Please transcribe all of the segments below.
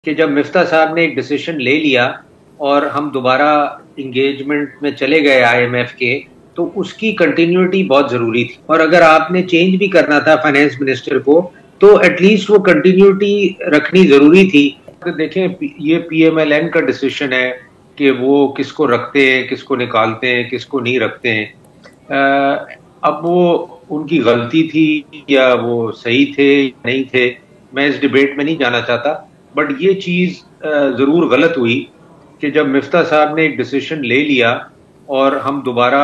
कि जब मिफ्ता साहब ने एक डिसीजन ले लिया और हम दोबारा इंगेजमेंट में चले गए आईएमएफ के, तो उसकी कंटिन्यूटी बहुत जरूरी थी। और अगर आपने चेंज भी करना था फाइनेंस मिनिस्टर को, तो एटलीस्ट वो कंटिन्यूटी रखनी जरूरी थी। देखें, ये पीएमएलएन का डिसीजन है कि वो किसको रखते हैं, किसको निकालते हैं, किसको नहीं रखते हैं। अब वो उनकी गलती थी या वो सही थे नहीं थे, मैं इस डिबेट में नहीं जाना चाहता। बट ये चीज जरूर गलत हुई कि जब मिफ्ता साहब ने एक डिसीजन ले लिया और हम दोबारा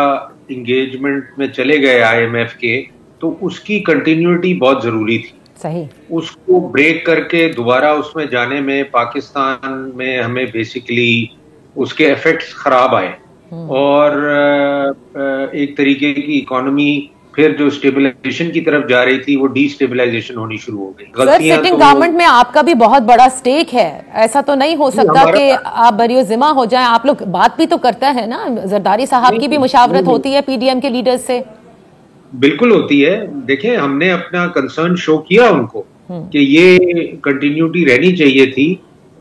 इंगेजमेंट में चले गए आईएमएफ के, तो उसकी कंटिन्यूटी बहुत जरूरी थी। सही। उसको ब्रेक करके दोबारा उसमें जाने में पाकिस्तान में हमें बेसिकली उसके इफेक्ट्स खराब आए और एक तरीके की इकोनॉमी फिर जो स्टेबलाइजेशन की तरफ जा रही थी वो डीस्टेबलाइजेशन होनी शुरू हो गई। सर, सिटिंग गवर्नमेंट में आपका भी बहुत बड़ा स्टेक है। ऐसा तो नहीं हो सकता कि आप बरियो जिम्मा हो जाएं। आप लोग बात भी तो करता है ना, जरदारी साहब की भी मुशावरत होती है पीडीएम के लीडर्स से। बिल्कुल होती है। देखें, हमने अपना कंसर्न शो किया उनको कि ये कंटिन्यूटी रहनी चाहिए थी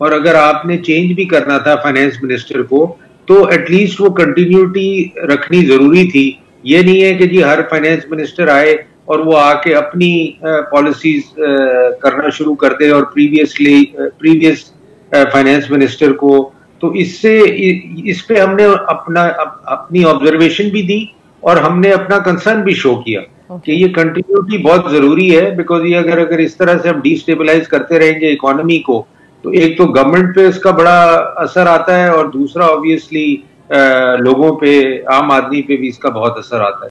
और अगर आपने चेंज भी करना था फाइनेंस मिनिस्टर को, तो एटलीस्ट वो कंटिन्यूटी रखनी जरूरी थी। ये नहीं है कि जी हर फाइनेंस मिनिस्टर आए और वो आके अपनी पॉलिसीज करना शुरू कर दे और प्रीवियस फाइनेंस मिनिस्टर को। तो इस पे हमने अपनी ऑब्जर्वेशन भी दी और हमने अपना कंसर्न भी शो किया कि ये कंटिन्यूटी बहुत जरूरी है। बिकॉज ये अगर इस तरह से हम डिस्टेबलाइज करते रहेंगे इकोनॉमी को, तो एक तो गवर्नमेंट पे इसका बड़ा असर आता है और दूसरा ऑब्वियसली लोगों पे, आम आदमी पे भी इसका बहुत असर आता है।